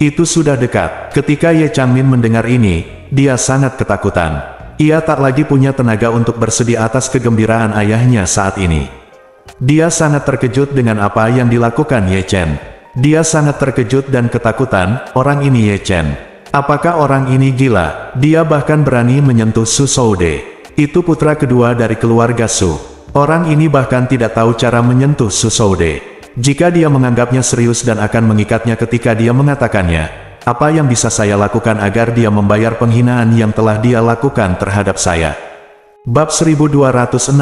Itu sudah dekat." Ketika Ye Changmin mendengar ini, dia sangat ketakutan. Ia tak lagi punya tenaga untuk bersedih atas kegembiraan ayahnya saat ini. Dia sangat terkejut dengan apa yang dilakukan Ye Chen. Dia sangat terkejut dan ketakutan, orang ini Ye Chen. Apakah orang ini gila? Dia bahkan berani menyentuh Su Shoude. Itu putra kedua dari keluarga Su. Orang ini bahkan tidak tahu cara menyentuh Su Shoude. Jika dia menganggapnya serius dan akan mengikatnya ketika dia mengatakannya, apa yang bisa saya lakukan agar dia membayar penghinaan yang telah dia lakukan terhadap saya? Bab 1260.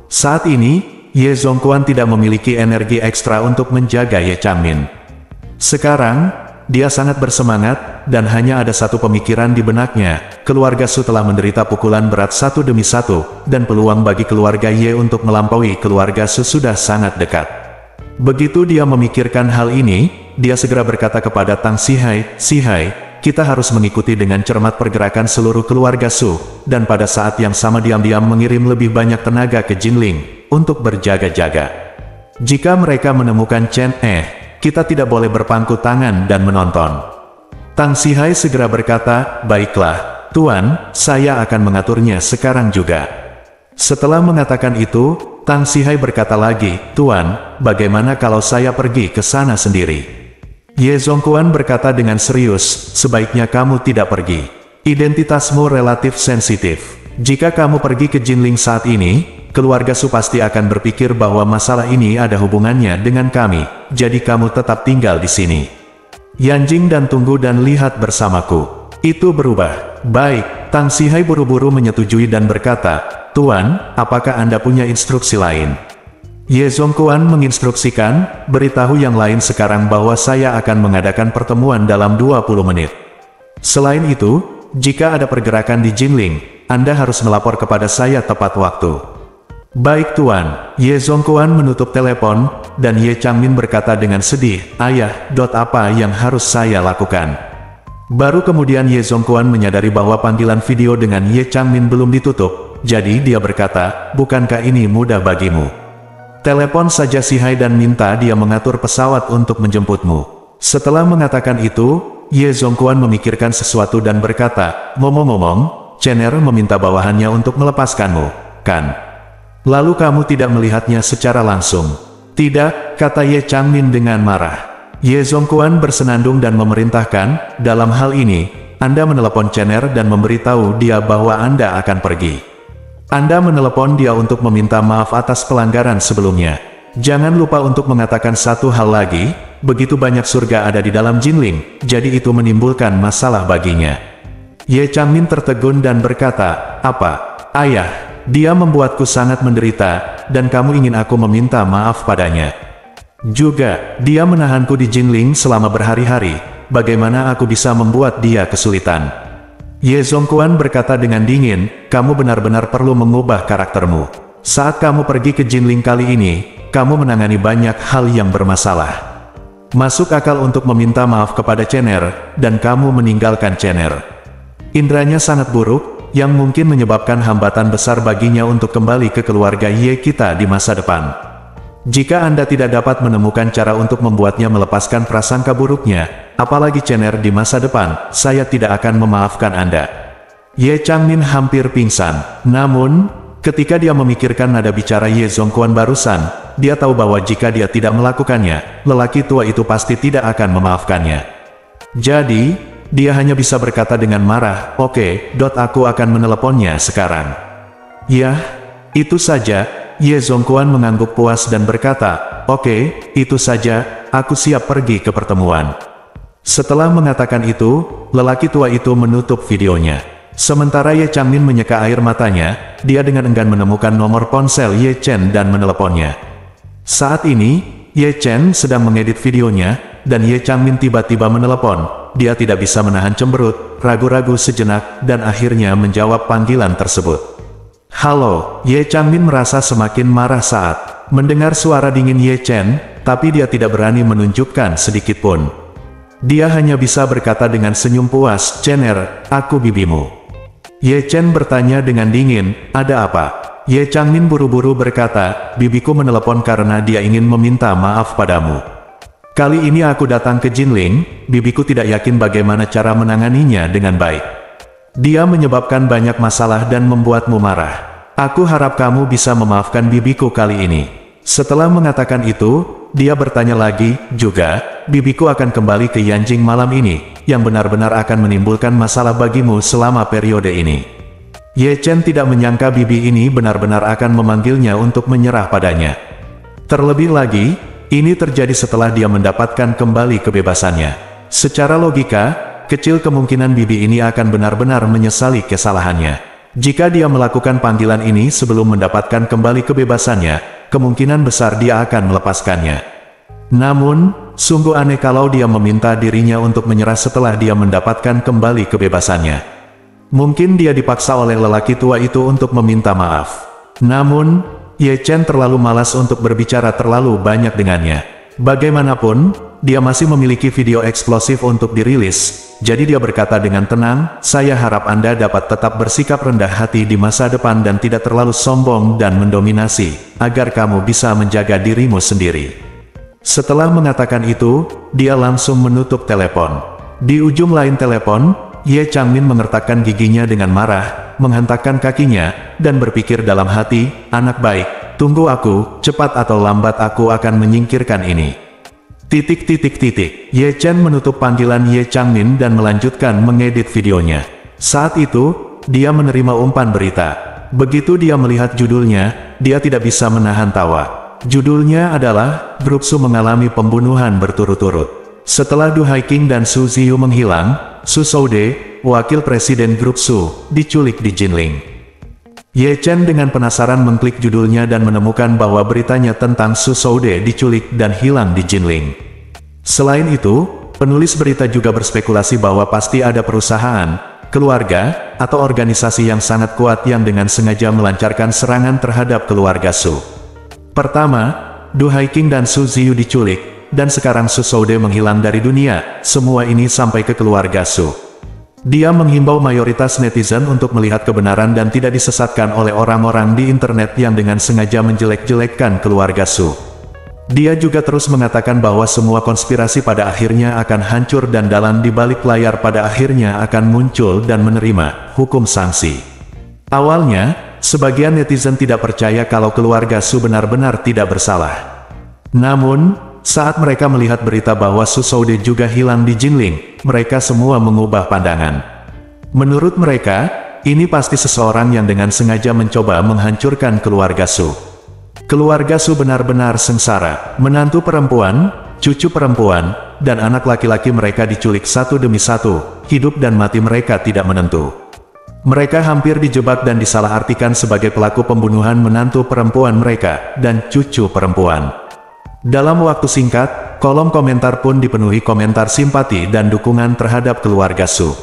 Saat ini, Ye Zongquan tidak memiliki energi ekstra untuk menjaga Ye Changmin. Sekarang, dia sangat bersemangat, dan hanya ada satu pemikiran di benaknya, keluarga Su telah menderita pukulan berat satu demi satu, dan peluang bagi keluarga Ye untuk melampaui keluarga Su sudah sangat dekat. Begitu dia memikirkan hal ini, dia segera berkata kepada Tang Sihai, "Sihai, kita harus mengikuti dengan cermat pergerakan seluruh keluarga Su, dan pada saat yang sama diam-diam mengirim lebih banyak tenaga ke Jinling, untuk berjaga-jaga. Jika mereka menemukan Chen kita tidak boleh berpangku tangan dan menonton." Tang Sihai segera berkata, "Baiklah, Tuan, saya akan mengaturnya sekarang juga." Setelah mengatakan itu, Tang Sihai berkata lagi, "Tuan, bagaimana kalau saya pergi ke sana sendiri?" Ye Zongquan berkata dengan serius, "Sebaiknya kamu tidak pergi. Identitasmu relatif sensitif. Jika kamu pergi ke Jinling saat ini, keluarga Su pasti akan berpikir bahwa masalah ini ada hubungannya dengan kami, jadi kamu tetap tinggal di sini. Yanjing dan tunggu dan lihat bersamaku." Itu berubah. Baik, Tang Sihai buru-buru menyetujui dan berkata, "Tuan, apakah Anda punya instruksi lain?" Ye Zongquan menginstruksikan, "Beritahu yang lain sekarang bahwa saya akan mengadakan pertemuan dalam 20 menit. Selain itu, jika ada pergerakan di Jinling, Anda harus melapor kepada saya tepat waktu." "Baik Tuan." Ye Zongquan menutup telepon, dan Ye Changmin berkata dengan sedih, "Ayah, apa yang harus saya lakukan?" Baru kemudian Ye Zongquan menyadari bahwa panggilan video dengan Ye Changmin belum ditutup, jadi dia berkata, "Bukankah ini mudah bagimu? Telepon saja Sihai dan minta dia mengatur pesawat untuk menjemputmu." Setelah mengatakan itu, Ye Zongquan memikirkan sesuatu dan berkata, "Ngomong-ngomong, Chener meminta bawahannya untuk melepaskanmu, kan? Lalu kamu tidak melihatnya secara langsung?" "Tidak," kata Ye Changmin dengan marah. Ye Zongquan bersenandung dan memerintahkan, "Dalam hal ini, Anda menelepon Chener dan memberitahu dia bahwa Anda akan pergi. Anda menelepon dia untuk meminta maaf atas pelanggaran sebelumnya. Jangan lupa untuk mengatakan satu hal lagi, begitu banyak surga ada di dalam Jinling, jadi itu menimbulkan masalah baginya." Ye Changmin tertegun dan berkata, "Apa? Ayah, dia membuatku sangat menderita, dan kamu ingin aku meminta maaf padanya. Juga, dia menahanku di Jinling selama berhari-hari, bagaimana aku bisa membuat dia kesulitan?" Ye Zongquan berkata dengan dingin, "Kamu benar-benar perlu mengubah karaktermu. Saat kamu pergi ke Jinling kali ini, kamu menangani banyak hal yang bermasalah. Masuk akal untuk meminta maaf kepada Chener, dan kamu meninggalkan Chener. Indranya sangat buruk, yang mungkin menyebabkan hambatan besar baginya untuk kembali ke keluarga Ye kita di masa depan. Jika Anda tidak dapat menemukan cara untuk membuatnya melepaskan prasangka buruknya, apalagi Chener di masa depan, saya tidak akan memaafkan Anda." Ye Changmin hampir pingsan. Namun, ketika dia memikirkan nada bicara Ye Zongquan barusan, dia tahu bahwa jika dia tidak melakukannya, lelaki tua itu pasti tidak akan memaafkannya. Jadi, dia hanya bisa berkata dengan marah, "Oke, aku akan meneleponnya sekarang." "Yah, itu saja." Ye Zongquan mengangguk puas dan berkata, "Oke, itu saja, aku siap pergi ke pertemuan." Setelah mengatakan itu, lelaki tua itu menutup videonya. Sementara Ye Changmin menyeka air matanya, dia dengan enggan menemukan nomor ponsel Ye Chen dan meneleponnya. Saat ini, Ye Chen sedang mengedit videonya, dan Ye Changmin tiba-tiba menelepon. Dia tidak bisa menahan cemberut, ragu-ragu sejenak, dan akhirnya menjawab panggilan tersebut. "Halo." Ye Changmin merasa semakin marah saat mendengar suara dingin Ye Chen, tapi dia tidak berani menunjukkan sedikit pun. Dia hanya bisa berkata dengan senyum puas, "Chener, aku bibimu." Ye Chen bertanya dengan dingin, "Ada apa?" Ye Changmin buru-buru berkata, "Bibiku menelepon karena dia ingin meminta maaf padamu. Kali ini aku datang ke Jinling, bibiku tidak yakin bagaimana cara menanganinya dengan baik. Dia menyebabkan banyak masalah dan membuatmu marah. Aku harap kamu bisa memaafkan bibiku kali ini." Setelah mengatakan itu, dia bertanya lagi, juga, bibiku akan kembali ke Yanjing malam ini, yang benar-benar akan menimbulkan masalah bagimu selama periode ini. Ye Chen tidak menyangka bibi ini benar-benar akan memanggilnya untuk menyerah padanya. Terlebih lagi, ini terjadi setelah dia mendapatkan kembali kebebasannya. Secara logika, kecil kemungkinan bibi ini akan benar-benar menyesali kesalahannya. Jika dia melakukan panggilan ini sebelum mendapatkan kembali kebebasannya, kemungkinan besar dia akan melepaskannya. Namun, sungguh aneh kalau dia meminta dirinya untuk menyerah setelah dia mendapatkan kembali kebebasannya. Mungkin dia dipaksa oleh lelaki tua itu untuk meminta maaf. Namun, Ye Chen terlalu malas untuk berbicara terlalu banyak dengannya. Bagaimanapun, dia masih memiliki video eksplosif untuk dirilis. Jadi dia berkata dengan tenang, saya harap Anda dapat tetap bersikap rendah hati di masa depan dan tidak terlalu sombong dan mendominasi, agar kamu bisa menjaga dirimu sendiri. Setelah mengatakan itu, dia langsung menutup telepon. Di ujung lain telepon, Ye Changmin mengertakkan giginya dengan marah, menghentakkan kakinya, dan berpikir dalam hati, anak baik, tunggu aku, cepat atau lambat aku akan menyingkirkan ini. Ye Chen menutup panggilan Ye Changmin dan melanjutkan mengedit videonya. Saat itu, dia menerima umpan berita. Begitu dia melihat judulnya, dia tidak bisa menahan tawa. Judulnya adalah, Grup Su mengalami pembunuhan berturut-turut. Setelah Du Haiqing dan Su Ziyu menghilang, Su Shoude, wakil presiden Grup Su, diculik di Jinling. Ye Chen dengan penasaran mengklik judulnya dan menemukan bahwa beritanya tentang Su Shoude diculik dan hilang di Jinling. Selain itu, penulis berita juga berspekulasi bahwa pasti ada perusahaan, keluarga, atau organisasi yang sangat kuat yang dengan sengaja melancarkan serangan terhadap keluarga Su. Pertama, Du Haiqing dan Su Ziyu diculik, dan sekarang Su Shoude menghilang dari dunia, semua ini sampai ke keluarga Su. Dia menghimbau mayoritas netizen untuk melihat kebenaran dan tidak disesatkan oleh orang-orang di internet yang dengan sengaja menjelek-jelekkan keluarga Su. Dia juga terus mengatakan bahwa semua konspirasi pada akhirnya akan hancur dan dalang di balik layar pada akhirnya akan muncul dan menerima hukum sanksi. Awalnya, sebagian netizen tidak percaya kalau keluarga Su benar-benar tidak bersalah. Namun, saat mereka melihat berita bahwa Su Shoude juga hilang di Jinling, mereka semua mengubah pandangan. Menurut mereka, ini pasti seseorang yang dengan sengaja mencoba menghancurkan keluarga Su. Keluarga Su benar-benar sengsara. Menantu perempuan, cucu perempuan, dan anak laki-laki mereka diculik satu demi satu. Hidup dan mati mereka tidak menentu. Mereka hampir dijebak dan disalahartikan sebagai pelaku pembunuhan menantu perempuan mereka, dan cucu perempuan. Dalam waktu singkat, kolom komentar pun dipenuhi komentar simpati dan dukungan terhadap keluarga Su.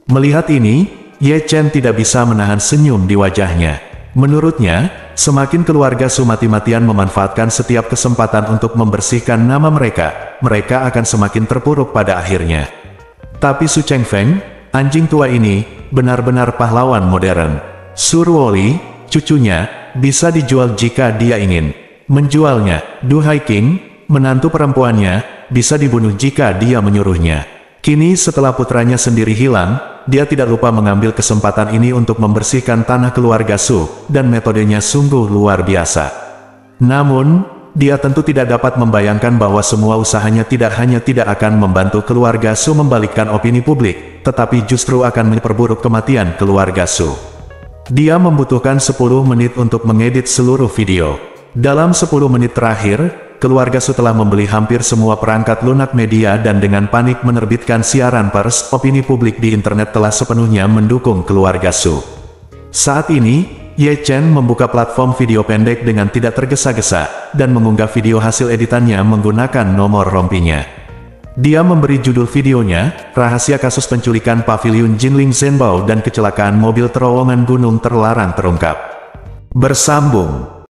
Melihat ini, Ye Chen tidak bisa menahan senyum di wajahnya. Menurutnya, semakin keluarga Su mati-matian memanfaatkan setiap kesempatan untuk membersihkan nama mereka, mereka akan semakin terpuruk pada akhirnya. Tapi Su Chengfeng, anjing tua ini, benar-benar pahlawan modern. Su Ruoli, cucunya, bisa dijual jika dia ingin. Menjualnya, Du Haiqing, menantu perempuannya, bisa dibunuh jika dia menyuruhnya. Kini setelah putranya sendiri hilang, dia tidak lupa mengambil kesempatan ini untuk membersihkan tanah keluarga Su, dan metodenya sungguh luar biasa. Namun, dia tentu tidak dapat membayangkan bahwa semua usahanya tidak hanya tidak akan membantu keluarga Su membalikkan opini publik, tetapi justru akan memperburuk kematian keluarga Su. Dia membutuhkan 10 menit untuk mengedit seluruh video. Dalam 10 menit terakhir, keluarga Su telah membeli hampir semua perangkat lunak media dan dengan panik menerbitkan siaran pers. Opini publik di internet telah sepenuhnya mendukung keluarga Su. Saat ini, Ye Chen membuka platform video pendek dengan tidak tergesa-gesa, dan mengunggah video hasil editannya menggunakan nomor rompinya. Dia memberi judul videonya, Rahasia Kasus Penculikan Paviliun Jinling Zhenbao dan Kecelakaan Mobil Terowongan Gunung Terlarang Terungkap. Bersambung.